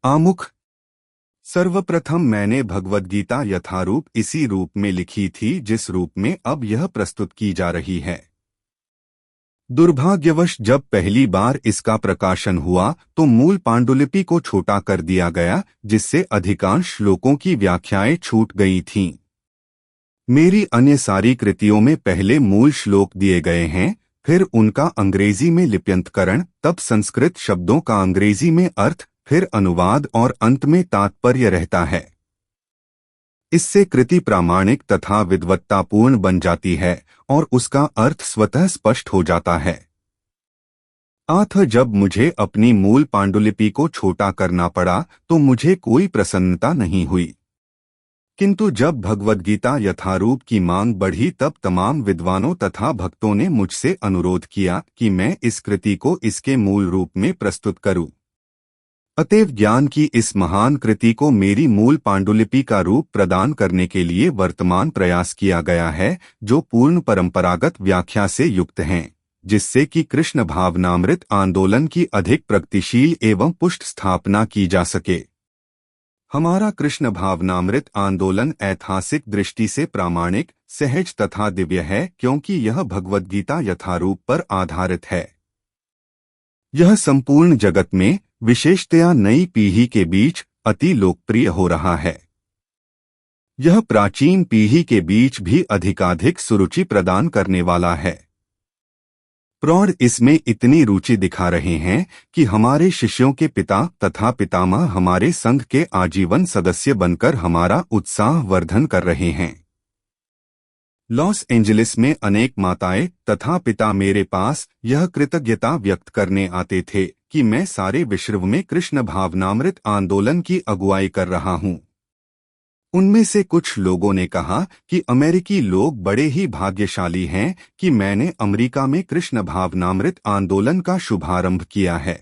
आमुख। सर्वप्रथम मैंने भगवद गीता यथारूप इसी रूप में लिखी थी जिस रूप में अब यह प्रस्तुत की जा रही है। दुर्भाग्यवश जब पहली बार इसका प्रकाशन हुआ तो मूल पांडुलिपि को छोटा कर दिया गया, जिससे अधिकांश श्लोकों की व्याख्याएं छूट गई थीं। मेरी अन्य सारी कृतियों में पहले मूल श्लोक दिए गए हैं, फिर उनका अंग्रेजी में लिप्यंतकरण, तब संस्कृत शब्दों का अंग्रेजी में अर्थ, फिर अनुवाद और अंत में तात्पर्य रहता है। इससे कृति प्रामाणिक तथा विद्वत्तापूर्ण बन जाती है और उसका अर्थ स्वतः स्पष्ट हो जाता है। अतः जब मुझे अपनी मूल पांडुलिपि को छोटा करना पड़ा तो मुझे कोई प्रसन्नता नहीं हुई, किंतु जब भगवद गीता यथारूप की मांग बढ़ी तब तमाम विद्वानों तथा भक्तों ने मुझसे अनुरोध किया कि मैं इस कृति को इसके मूल रूप में प्रस्तुत करूं। अतएव ज्ञान की इस महान कृति को मेरी मूल पांडुलिपि का रूप प्रदान करने के लिए वर्तमान प्रयास किया गया है, जो पूर्ण परंपरागत व्याख्या से युक्त हैं, जिससे कि कृष्ण भावनामृत आंदोलन की अधिक प्रगतिशील एवं पुष्ट स्थापना की जा सके। हमारा कृष्ण भावनामृत आंदोलन ऐतिहासिक दृष्टि से प्रामाणिक, सहज तथा दिव्य है, क्योंकि यह भगवद गीता यथारूप पर आधारित है। यह संपूर्ण जगत में, विशेषतया नई पीढ़ी के बीच अति लोकप्रिय हो रहा है। यह प्राचीन पीढ़ी के बीच भी अधिकाधिक सुरुचि प्रदान करने वाला है। प्रौढ़ इसमें इतनी रुचि दिखा रहे हैं कि हमारे शिष्यों के पिता तथा पितामह हमारे संघ के आजीवन सदस्य बनकर हमारा उत्साह वर्धन कर रहे हैं। लॉस एंजलिस में अनेक माताएं तथा पिता मेरे पास यह कृतज्ञता व्यक्त करने आते थे कि मैं सारे विश्व में कृष्ण भावनामृत आंदोलन की अगुवाई कर रहा हूं। उनमें से कुछ लोगों ने कहा कि अमेरिकी लोग बड़े ही भाग्यशाली हैं कि मैंने अमेरिका में कृष्ण भावनामृत आंदोलन का शुभारंभ किया है।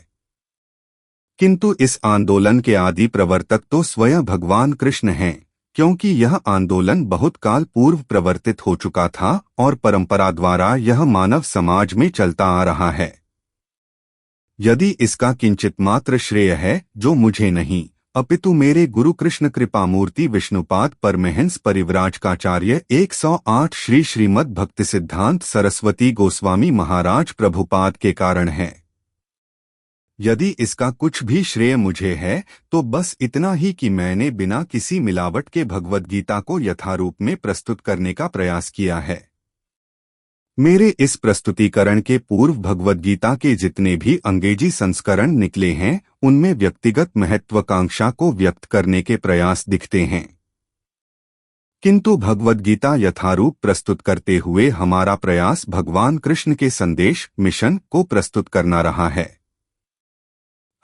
किंतु इस आंदोलन के आदि प्रवर्तक तो स्वयं भगवान कृष्ण हैं, क्योंकि यह आंदोलन बहुत काल पूर्व प्रवर्तित हो चुका था और परंपरा द्वारा यह मानव समाज में चलता आ रहा है। यदि इसका किंचित मात्र श्रेय है, जो मुझे नहीं अपितु मेरे गुरु कृष्ण कृपामूर्ति विष्णुपाद परमहंस परिव्राजकाचार्य 108 श्री श्रीमद् भक्ति सिद्धांत सरस्वती गोस्वामी महाराज प्रभुपाद के कारण है। यदि इसका कुछ भी श्रेय मुझे है तो बस इतना ही कि मैंने बिना किसी मिलावट के भगवद गीता को यथारूप में प्रस्तुत करने का प्रयास किया है। मेरे इस प्रस्तुतिकरण के पूर्व भगवद गीता के जितने भी अंग्रेजी संस्करण निकले हैं, उनमें व्यक्तिगत महत्वाकांक्षा को व्यक्त करने के प्रयास दिखते हैं, किंतु भगवद गीता यथारूप प्रस्तुत करते हुए हमारा प्रयास भगवान कृष्ण के संदेश, मिशन को प्रस्तुत करना रहा है।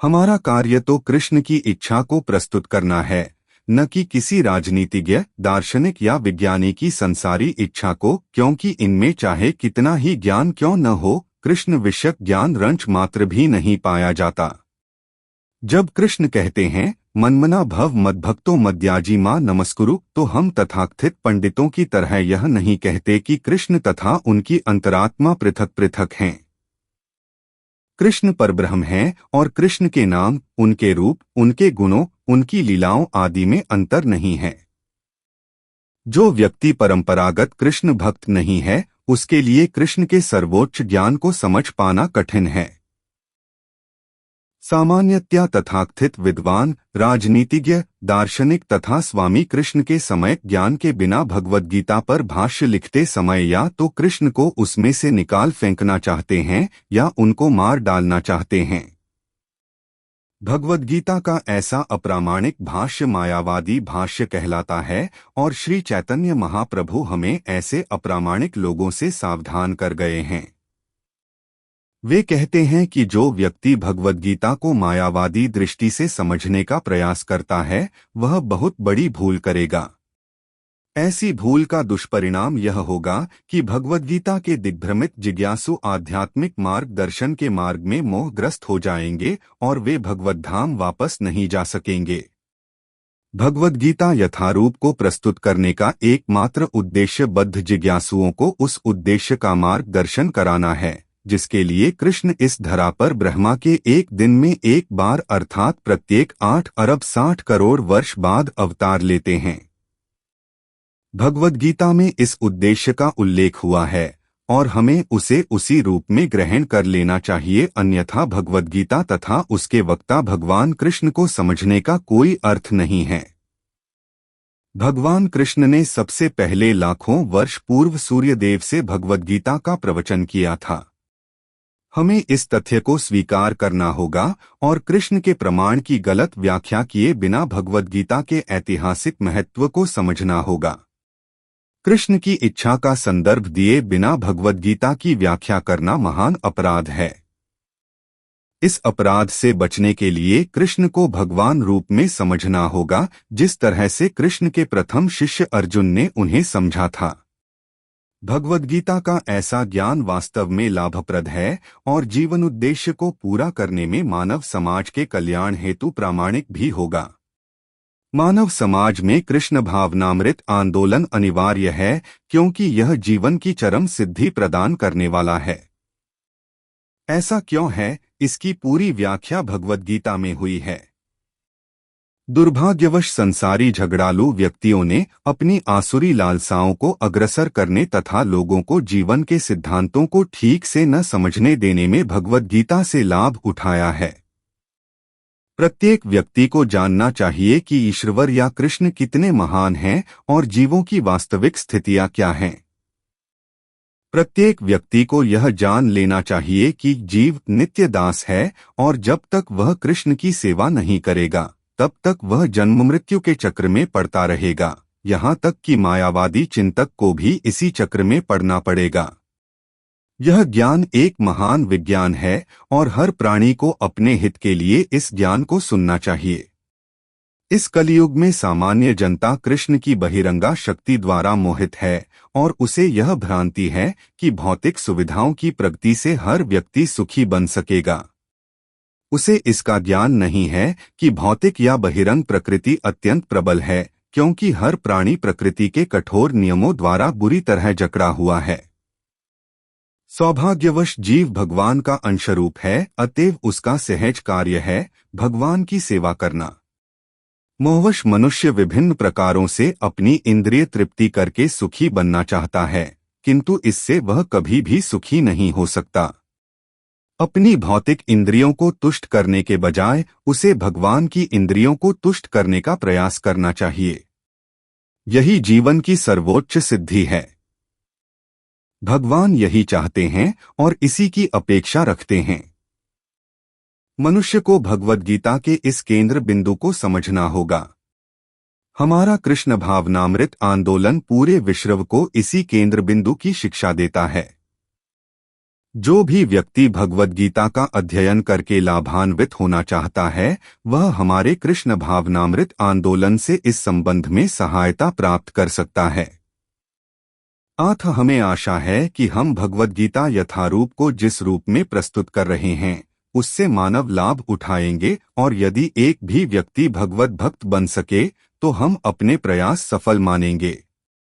हमारा कार्य तो कृष्ण की इच्छा को प्रस्तुत करना है, न कि किसी राजनीतिज्ञ, दार्शनिक या विज्ञानी की संसारी इच्छा को, क्योंकि इनमें चाहे कितना ही ज्ञान क्यों न हो, कृष्ण विषयक ज्ञान रंच मात्र भी नहीं पाया जाता। जब कृष्ण कहते हैं मनमना भव मद्भक्तो मद्याजी मां नमस्कुरु, तो हम तथाकथित पंडितों की तरह यह नहीं कहते कि कृष्ण तथा उनकी अंतरात्मा पृथक पृथक हैं। कृष्ण परब्रह्म हैं और कृष्ण के नाम, उनके रूप, उनके गुणों, उनकी लीलाओं आदि में अंतर नहीं है। जो व्यक्ति परंपरागत कृष्ण भक्त नहीं है, उसके लिए कृष्ण के सर्वोच्च ज्ञान को समझ पाना कठिन है। सामान्यतया तथाकथित विद्वान, राजनीतिज्ञ, दार्शनिक तथा स्वामी कृष्ण के समय ज्ञान के बिना भगवद गीता पर भाष्य लिखते समय या तो कृष्ण को उसमें से निकाल फेंकना चाहते हैं या उनको मार डालना चाहते हैं। भगवद गीता का ऐसा अप्रामाणिक भाष्य मायावादी भाष्य कहलाता है और श्री चैतन्य महाप्रभु हमें ऐसे अप्रामाणिक लोगों से सावधान कर गए हैं। वे कहते हैं कि जो व्यक्ति भगवद गीता को मायावादी दृष्टि से समझने का प्रयास करता है, वह बहुत बड़ी भूल करेगा। ऐसी भूल का दुष्परिणाम यह होगा कि भगवद गीता के दिग्भ्रमित जिज्ञासु आध्यात्मिक मार्गदर्शन के मार्ग में मोहग्रस्त हो जाएंगे और वे भगवद धाम वापस नहीं जा सकेंगे। भगवद गीता यथारूप को प्रस्तुत करने का एकमात्र उद्देश्य बद्ध जिज्ञासुओं को उस उद्देश्य का मार्गदर्शन कराना है, जिसके लिए कृष्ण इस धरा पर ब्रह्मा के एक दिन में एक बार अर्थात प्रत्येक 8 अरब 60 करोड़ वर्ष बाद अवतार लेते हैं। भगवद गीता में इस उद्देश्य का उल्लेख हुआ है और हमें उसे उसी रूप में ग्रहण कर लेना चाहिए, अन्यथा भगवद गीता तथा उसके वक्ता भगवान कृष्ण को समझने का कोई अर्थ नहीं है। भगवान कृष्ण ने सबसे पहले लाखों वर्ष पूर्व सूर्यदेव से भगवद गीता का प्रवचन किया था। हमें इस तथ्य को स्वीकार करना होगा और कृष्ण के प्रमाण की गलत व्याख्या किए बिना भगवद गीता के ऐतिहासिक महत्व को समझना होगा। कृष्ण की इच्छा का संदर्भ दिए बिना भगवद गीता की व्याख्या करना महान अपराध है। इस अपराध से बचने के लिए कृष्ण को भगवान रूप में समझना होगा, जिस तरह से कृष्ण के प्रथम शिष्य अर्जुन ने उन्हें समझा था। भगवद गीता का ऐसा ज्ञान वास्तव में लाभप्रद है और जीवन उद्देश्य को पूरा करने में मानव समाज के कल्याण हेतु प्रामाणिक भी होगा। मानव समाज में कृष्ण भावनामृत आंदोलन अनिवार्य है, क्योंकि यह जीवन की चरम सिद्धि प्रदान करने वाला है। ऐसा क्यों है, इसकी पूरी व्याख्या भगवद गीता में हुई है। दुर्भाग्यवश संसारी झगड़ालू व्यक्तियों ने अपनी आसुरी लालसाओं को अग्रसर करने तथा लोगों को जीवन के सिद्धांतों को ठीक से न समझने देने में भगवद गीता से लाभ उठाया है। प्रत्येक व्यक्ति को जानना चाहिए कि ईश्वर या कृष्ण कितने महान हैं और जीवों की वास्तविक स्थितियां क्या हैं। प्रत्येक व्यक्ति को यह जान लेना चाहिए कि जीव नित्य दास है और जब तक वह कृष्ण की सेवा नहीं करेगा तब तक वह जन्म मृत्यु के चक्र में पड़ता रहेगा, यहाँ तक कि मायावादी चिंतक को भी इसी चक्र में पड़ना पड़ेगा। यह ज्ञान एक महान विज्ञान है और हर प्राणी को अपने हित के लिए इस ज्ञान को सुनना चाहिए। इस कलियुग में सामान्य जनता कृष्ण की बहिरंगा शक्ति द्वारा मोहित है और उसे यह भ्रांति है कि भौतिक सुविधाओं की प्रगति से हर व्यक्ति सुखी बन सकेगा। उसे इसका ज्ञान नहीं है कि भौतिक या बहिरंग प्रकृति अत्यंत प्रबल है, क्योंकि हर प्राणी प्रकृति के कठोर नियमों द्वारा बुरी तरह जकड़ा हुआ है। सौभाग्यवश जीव भगवान का अंशरूप है, अतएव उसका सहज कार्य है भगवान की सेवा करना। मोहवश मनुष्य विभिन्न प्रकारों से अपनी इंद्रिय तृप्ति करके सुखी बनना चाहता है, किंतु इससे वह कभी भी सुखी नहीं हो सकता। अपनी भौतिक इंद्रियों को तुष्ट करने के बजाय उसे भगवान की इंद्रियों को तुष्ट करने का प्रयास करना चाहिए। यही जीवन की सर्वोच्च सिद्धि है। भगवान यही चाहते हैं और इसी की अपेक्षा रखते हैं। मनुष्य को भगवद गीता के इस केंद्र बिंदु को समझना होगा। हमारा कृष्ण भावनामृत आंदोलन पूरे विश्व को इसी केंद्र बिंदु की शिक्षा देता है। जो भी व्यक्ति भगवद गीता का अध्ययन करके लाभान्वित होना चाहता है, वह हमारे कृष्ण भावनामृत आंदोलन से इस संबंध में सहायता प्राप्त कर सकता है। अतः हमें आशा है कि हम भगवद गीता यथारूप को जिस रूप में प्रस्तुत कर रहे हैं उससे मानव लाभ उठाएंगे और यदि एक भी व्यक्ति भगवत भक्त बन सके तो हम अपने प्रयास सफल मानेंगे।